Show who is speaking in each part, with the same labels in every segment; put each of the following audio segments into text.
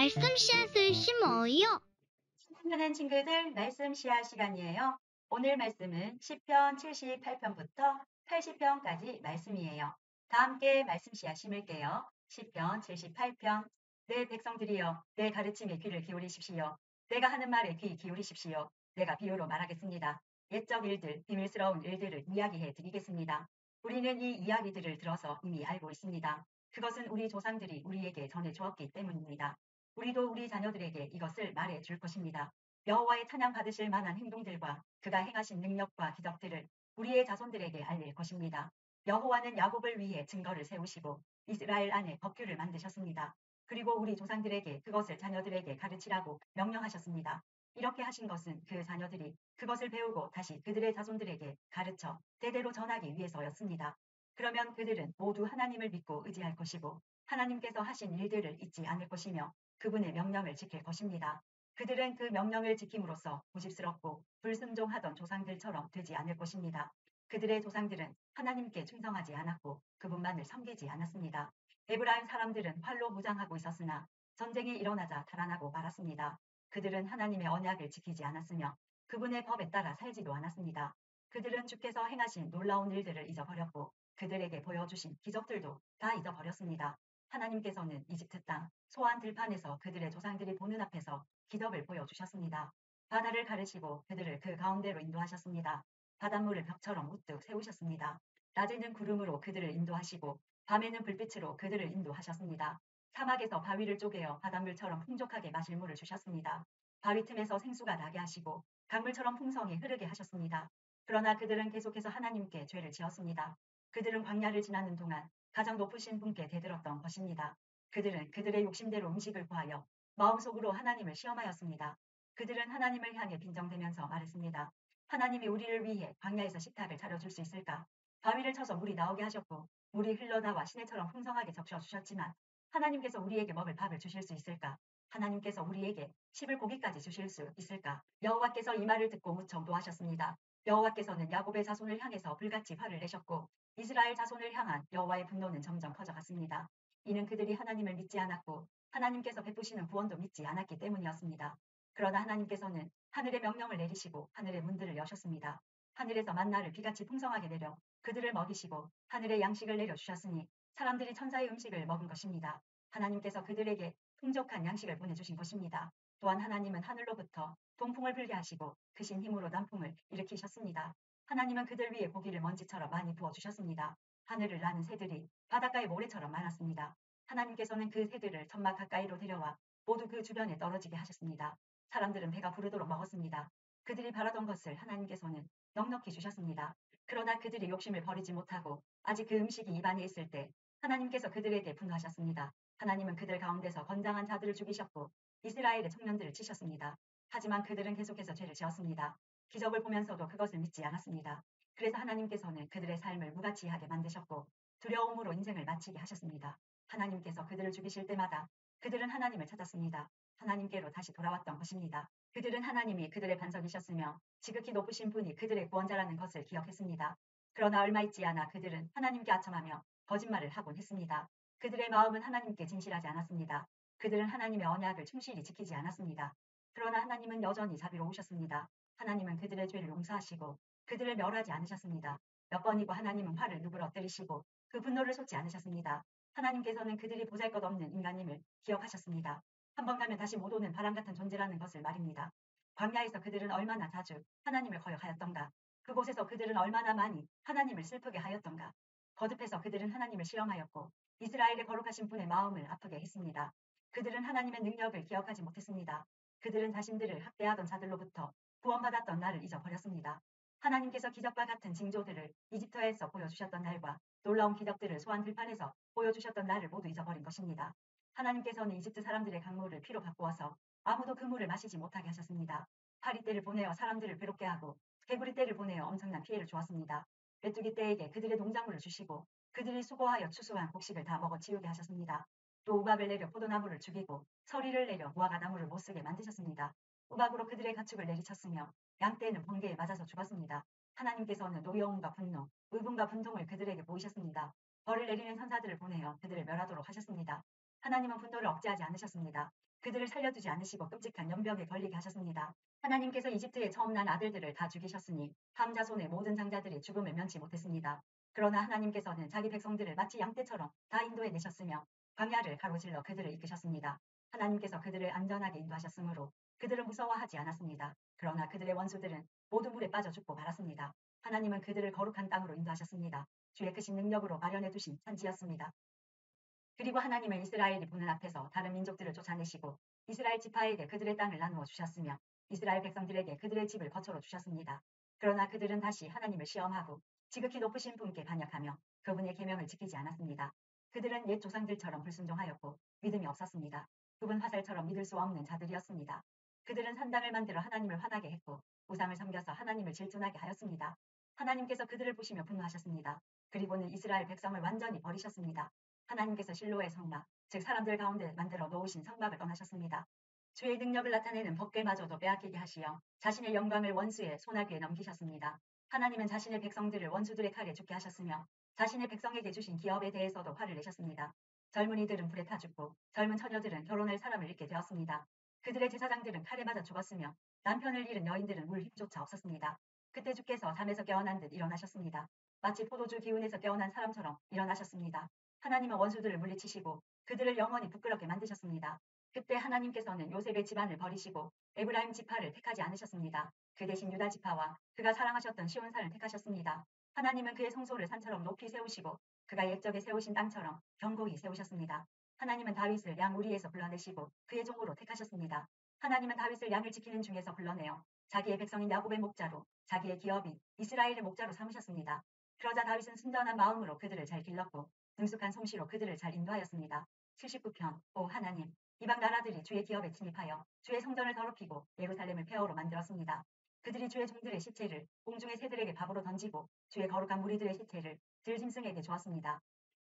Speaker 1: 말씀 씨앗을 심어요.
Speaker 2: 사랑하는 친구들, 말씀 씨앗 시간이에요. 오늘 말씀은 시편 78편부터 80편까지 말씀이에요. 다 함께 말씀 씨앗 심을게요. 시편 78편. 내 백성들이여, 내 가르침에 귀를 기울이십시오. 내가 하는 말에 귀 기울이십시오. 내가 비유로 말하겠습니다. 옛적 일들, 비밀스러운 일들을 이야기해 드리겠습니다. 우리는 이 이야기들을 들어서 이미 알고 있습니다. 그것은 우리 조상들이 우리에게 전해 주었기 때문입니다. 우리도 우리 자녀들에게 이것을 말해 줄 것입니다. 여호와의 찬양 받으실 만한 행동들과 그가 행하신 능력과 기적들을 우리의 자손들에게 알릴 것입니다. 여호와는 야곱을 위해 증거를 세우시고 이스라엘 안에 법규를 만드셨습니다. 그리고 우리 조상들에게 그것을 자녀들에게 가르치라고 명령하셨습니다. 이렇게 하신 것은 그 자녀들이 그것을 배우고 다시 그들의 자손들에게 가르쳐 대대로 전하기 위해서였습니다. 그러면 그들은 모두 하나님을 믿고 의지할 것이고 하나님께서 하신 일들을 잊지 않을 것이며 그분의 명령을 지킬 것입니다. 그들은 그 명령을 지킴으로써 고집스럽고 불순종하던 조상들처럼 되지 않을 것입니다. 그들의 조상들은 하나님께 충성하지 않았고 그분만을 섬기지 않았습니다. 에브라임 사람들은 활로 무장하고 있었으나 전쟁이 일어나자 달아나고 말았습니다. 그들은 하나님의 언약을 지키지 않았으며 그분의 법에 따라 살지도 않았습니다. 그들은 주께서 행하신 놀라운 일들을 잊어버렸고 그들에게 보여주신 기적들도 다 잊어버렸습니다. 하나님께서는 이집트 땅 소안 들판에서 그들의 조상들이 보는 앞에서 기적을 보여주셨습니다. 바다를 가르시고 그들을 그 가운데로 인도하셨습니다. 바닷물을 벽처럼 우뚝 세우셨습니다. 낮에는 구름으로 그들을 인도하시고 밤에는 불빛으로 그들을 인도하셨습니다. 사막에서 바위를 쪼개어 바닷물처럼 풍족하게 마실 물을 주셨습니다. 바위 틈에서 생수가 나게 하시고 강물처럼 풍성히 흐르게 하셨습니다. 그러나 그들은 계속해서 하나님께 죄를 지었습니다. 그들은 광야를 지나는 동안 가장 높으신 분께 대들었던 것입니다. 그들은 그들의 욕심대로 음식을 구하여 마음속으로 하나님을 시험하였습니다. 그들은 하나님을 향해 빈정대면서 말했습니다. 하나님이 우리를 위해 광야에서 식탁을 차려줄 수 있을까? 바위를 쳐서 물이 나오게 하셨고 물이 흘러나와 시내처럼 풍성하게 적셔주셨지만 하나님께서 우리에게 먹을 밥을 주실 수 있을까? 하나님께서 우리에게 씹을 고기까지 주실 수 있을까? 여호와께서 이 말을 듣고 무척 노하셨습니다. 여호와께서는 야곱의 자손을 향해서 불같이 화를 내셨고 이스라엘 자손을 향한 여호와의 분노는 점점 커져갔습니다. 이는 그들이 하나님을 믿지 않았고 하나님께서 베푸시는 구원도 믿지 않았기 때문이었습니다. 그러나 하나님께서는 하늘의 명령을 내리시고 하늘의 문들을 여셨습니다. 하늘에서 만나를 비같이 풍성하게 내려 그들을 먹이시고 하늘의 양식을 내려주셨으니 사람들이 천사의 음식을 먹은 것입니다. 하나님께서 그들에게 풍족한 양식을 보내주신 것입니다. 또한 하나님은 하늘로부터 동풍을 불게 하시고 크신 힘으로 남풍을 일으키셨습니다. 하나님은 그들 위에 고기를 먼지처럼 많이 부어주셨습니다. 하늘을 나는 새들이 바닷가의 모래처럼 많았습니다. 하나님께서는 그 새들을 천막 가까이로 데려와 모두 그 주변에 떨어지게 하셨습니다. 사람들은 배가 부르도록 먹었습니다. 그들이 바라던 것을 하나님께서는 넉넉히 주셨습니다. 그러나 그들이 욕심을 버리지 못하고 아직 그 음식이 입안에 있을 때 하나님께서 그들에게 분노하셨습니다. 하나님은 그들 가운데서 건장한 자들을 죽이셨고 이스라엘의 청년들을 치셨습니다. 하지만 그들은 계속해서 죄를 지었습니다. 기적을 보면서도 그것을 믿지 않았습니다. 그래서 하나님께서는 그들의 삶을 무가치하게 만드셨고 두려움으로 인생을 마치게 하셨습니다. 하나님께서 그들을 죽이실 때마다 그들은 하나님을 찾았습니다. 하나님께로 다시 돌아왔던 것입니다. 그들은 하나님이 그들의 반석이셨으며 지극히 높으신 분이 그들의 구원자라는 것을 기억했습니다. 그러나 얼마 있지 않아 그들은 하나님께 아첨하며 거짓말을 하곤 했습니다. 그들의 마음은 하나님께 진실하지 않았습니다. 그들은 하나님의 언약을 충실히 지키지 않았습니다. 그러나 하나님은 여전히 자비로우셨습니다. 하나님은 그들의 죄를 용서하시고 그들을 멸하지 않으셨습니다. 몇 번이고 하나님은 화를 누그러뜨리시고 그 분노를 쏟지 않으셨습니다. 하나님께서는 그들이 보잘것없는 인간임을 기억하셨습니다. 한 번 가면 다시 못 오는 바람 같은 존재라는 것을 말입니다. 광야에서 그들은 얼마나 자주 하나님을 거역하였던가. 그곳에서 그들은 얼마나 많이 하나님을 슬프게 하였던가. 거듭해서 그들은 하나님을 실험하였고 이스라엘의 거룩하신 분의 마음을 아프게 했습니다. 그들은 하나님의 능력을 기억하지 못했습니다. 그들은 자신들을 학대하던 자들로부터 구원받았던 날을 잊어버렸습니다. 하나님께서 기적과 같은 징조들을 이집트에서 보여주셨던 날과 놀라운 기적들을 소안 들판에서 보여주셨던 날을 모두 잊어버린 것입니다. 하나님께서는 이집트 사람들의 강물을 피로 바꾸어서 아무도 그 물을 마시지 못하게 하셨습니다. 파리떼를 보내어 사람들을 괴롭게 하고 개구리떼를 보내어 엄청난 피해를 주었습니다. 메뚜기 떼에게 그들의 농작물을 주시고 그들이 수고하여 추수한 곡식을 다 먹어 치우게 하셨습니다. 또 우박을 내려 포도나무를 죽이고 서리를 내려 무화과 나무를 못쓰게 만드셨습니다. 우박으로 그들의 가축을 내리쳤으며 양떼는 번개에 맞아서 죽었습니다. 하나님께서는 노여움과 분노, 의분과 분통을 그들에게 보이셨습니다. 벌을 내리는 천사들을 보내어 그들을 멸하도록 하셨습니다. 하나님은 분노를 억제하지 않으셨습니다. 그들을 살려두지 않으시고 끔찍한 연병에 걸리게 하셨습니다. 하나님께서 이집트에 처음 난 아들들을 다 죽이셨으니 함 자손의 모든 장자들이 죽음을 면치 못했습니다. 그러나 하나님께서는 자기 백성들을 마치 양떼처럼 다 인도해 내셨으며 광야를 가로질러 그들을 이끄셨습니다. 하나님께서 그들을 안전하게 인도하셨으므로 그들은 무서워하지 않았습니다. 그러나 그들의 원수들은 모두 물에 빠져 죽고 말았습니다. 하나님은 그들을 거룩한 땅으로 인도하셨습니다. 주의 크신 능력으로 마련해 두신 산지였습니다. 그리고 하나님은 이스라엘이 보는 앞에서 다른 민족들을 쫓아내시고 이스라엘 지파에게 그들의 땅을 나누어 주셨으며 이스라엘 백성들에게 그들의 집을 거처로 주셨습니다. 그러나 그들은 다시 하나님을 시험하고 지극히 높으신 분께 반역하며 그분의 계명을 지키지 않았습니다. 그들은 옛 조상들처럼 불순종하였고 믿음이 없었습니다. 그분 화살처럼 믿을 수 없는 자들이었습니다. 그들은 산당을 만들어 하나님을 화나게 했고 우상을 섬겨서 하나님을 질투나게 하였습니다. 하나님께서 그들을 보시며 분노하셨습니다. 그리고는 이스라엘 백성을 완전히 버리셨습니다. 하나님께서 실로의 성막, 즉 사람들 가운데 만들어 놓으신 성막을 떠나셨습니다. 주의 능력을 나타내는 법궤마저도 빼앗기게 하시어 자신의 영광을 원수의 손아귀에 넘기셨습니다. 하나님은 자신의 백성들을 원수들의 칼에 죽게 하셨으며 자신의 백성에게 주신 기업에 대해서도 화를 내셨습니다. 젊은이들은 불에 타 죽고 젊은 처녀들은 결혼할 사람을 잃게 되었습니다. 그들의 제사장들은 칼에 맞아 죽었으며 남편을 잃은 여인들은 울 힘조차 없었습니다. 그때 주께서 잠에서 깨어난 듯 일어나셨습니다. 마치 포도주 기운에서 깨어난 사람처럼 일어나셨습니다. 하나님은 원수들을 물리치시고 그들을 영원히 부끄럽게 만드셨습니다. 그때 하나님께서는 요셉의 집안을 버리시고 에브라임 지파를 택하지 않으셨습니다. 그 대신 유다 지파와 그가 사랑하셨던 시온산을 택하셨습니다. 하나님은 그의 성소를 산처럼 높이 세우시고 그가 옛적에 세우신 땅처럼 견고히 세우셨습니다. 하나님은 다윗을 양 우리에서 불러내시고 그의 종으로 택하셨습니다. 하나님은 다윗을 양을 지키는 중에서 불러내어 자기의 백성인 야곱의 목자로 자기의 기업인 이스라엘의 목자로 삼으셨습니다. 그러자 다윗은 순전한 마음으로 그들을 잘 길렀고 능숙한 솜씨로 그들을 잘 인도하였습니다. 79편 오 하나님 이방 나라들이 주의 기업에 침입하여 주의 성전을 더럽히고 예루살렘을 폐허로 만들었습니다. 그들이 주의 종들의 시체를 공중의 새들에게 밥으로 던지고 주의 거룩한 무리들의 시체를 들짐승에게 주었습니다.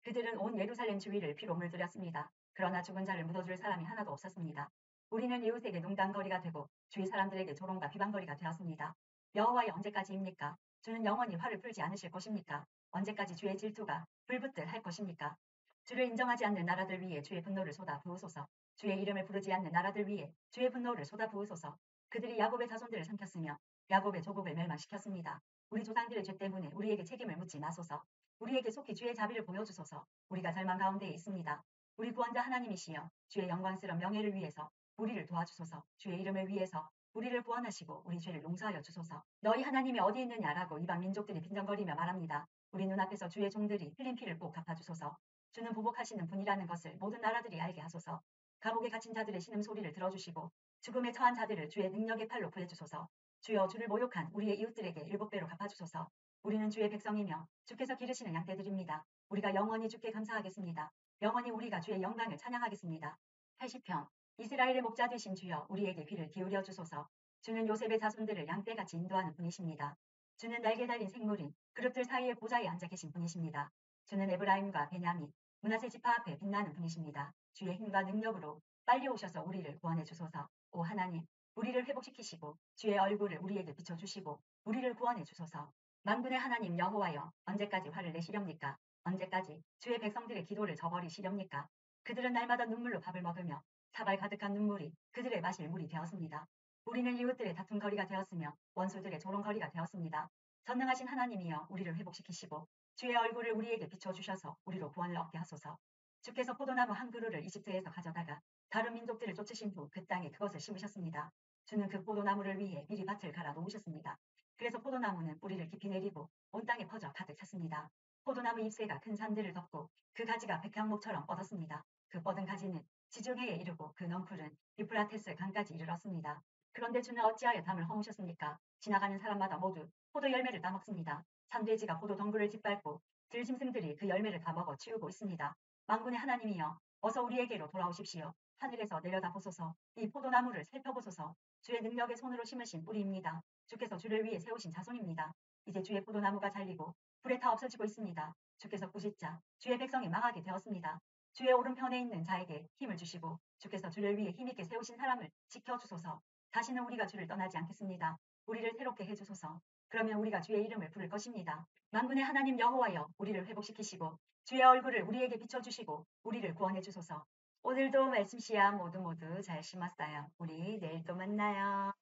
Speaker 2: 그들은 온 예루살렘 주위를 피로 물들였습니다. 그러나 죽은 자를 묻어줄 사람이 하나도 없었습니다. 우리는 이웃에게 농단거리가 되고 주위 사람들에게 조롱과 비방거리가 되었습니다. 여호와여 언제까지입니까? 주는 영원히 화를 풀지 않으실 것입니까? 언제까지 주의 질투가 불붙들 할 것입니까? 주를 인정하지 않는 나라들 위에 주의 분노를 쏟아 부으소서. 주의 이름을 부르지 않는 나라들 위에 주의 분노를 쏟아 부으소서. 그들이 야곱의 자손들을 삼켰으며 야곱의 조국을 멸망시켰습니다. 우리 조상들의 죄 때문에 우리에게 책임을 묻지 마소서. 우리에게 속히 주의 자비를 보여주소서. 우리가 절망 가운데에 있습니다. 우리 구원자 하나님이시여 주의 영광스러운 명예를 위해서 우리를 도와주소서. 주의 이름을 위해서 우리를 구원하시고 우리 죄를 용서하여 주소서. 너희 하나님이 어디 있느냐라고 이방 민족들이 빈정거리며 말합니다. 우리 눈앞에서 주의 종들이 흘린 피를 꼭 갚아주소서. 주는 보복하시는 분이라는 것을 모든 나라들이 알게 하소서. 감옥에 갇힌 자들의 신음소리를 들어주시고 죽음에 처한 자들을 주의 능력의 팔로 구해주소서. 주여 주를 모욕한 우리의 이웃들에게 7배로 갚아주소서. 우리는 주의 백성이며 주께서 기르시는 양떼들입니다. 우리가 영원히 주께 감사하겠습니다. 영원히 우리가 주의 영광을 찬양하겠습니다. 80편 이스라엘의 목자 되신 주여 우리에게 귀를 기울여 주소서. 주는 요셉의 자손들을 양떼같이 인도하는 분이십니다. 주는 날개 달린 생물인 그룹들 사이의 보좌에 앉아 계신 분이십니다. 주는 에브라임과 베냐민, 므낫세 지파 앞에 빛나는 분이십니다. 주의 힘과 능력으로 빨리 오셔서 우리를 구원해 주소서. 오 하나님, 우리를 회복시키시고 주의 얼굴을 우리에게 비춰주시고 우리를 구원해 주소서. 만군의 하나님 여호와여, 언제까지 화를 내시렵니까? 언제까지 주의 백성들의 기도를 저버리시렵니까? 그들은 날마다 눈물로 밥을 먹으며 사발 가득한 눈물이 그들의 마실 물이 되었습니다. 우리는 이웃들의 다툼거리가 되었으며 원수들의 조롱거리가 되었습니다. 전능하신 하나님이여 우리를 회복시키시고 주의 얼굴을 우리에게 비춰주셔서 우리로 구원을 얻게 하소서. 주께서 포도나무 한 그루를 이집트에서 가져다가 다른 민족들을 쫓으신 후 그 땅에 그것을 심으셨습니다. 주는 그 포도나무를 위해 미리 밭을 갈아 놓으셨습니다. 그래서 포도나무는 뿌리를 깊이 내리고 온 땅에 퍼져 가득 찼습니다. 포도나무 잎새가 큰 산들을 덮고 그 가지가 백향목처럼 뻗었습니다. 그 뻗은 가지는 지중해에 이르고 그 넝쿨은 유프라테스 강까지 이르렀습니다. 그런데 주는 어찌하여 담을 허무셨습니까? 지나가는 사람마다 모두 포도 열매를 따먹습니다. 산돼지가 포도 덩굴을 짓밟고 들짐승들이 그 열매를 다 먹어 치우고 있습니다. 만군의 하나님이여 어서 우리에게로 돌아오십시오. 하늘에서 내려다 보소서. 이 포도나무를 살펴보소서. 주의 능력의 손으로 심으신 뿌리입니다. 주께서 주를 위해 세우신 자손입니다. 이제 주의 포도나무가 잘리고 불에 타 없어지고 있습니다. 주께서 꾸짖자 주의 백성이 망하게 되었습니다. 주의 오른편에 있는 자에게 힘을 주시고 주께서 주를 위해 힘있게 세우신 사람을 지켜주소서. 다시는 우리가 주를 떠나지 않겠습니다. 우리를 새롭게 해주소서. 그러면 우리가 주의 이름을 부를 것입니다. 만군의 하나님 여호와여 우리를 회복시키시고 주의 얼굴을 우리에게 비춰주시고 우리를 구원해 주소서. 오늘도 말씀 씨앗 모두 잘 심었어요. 우리 내일 또 만나요.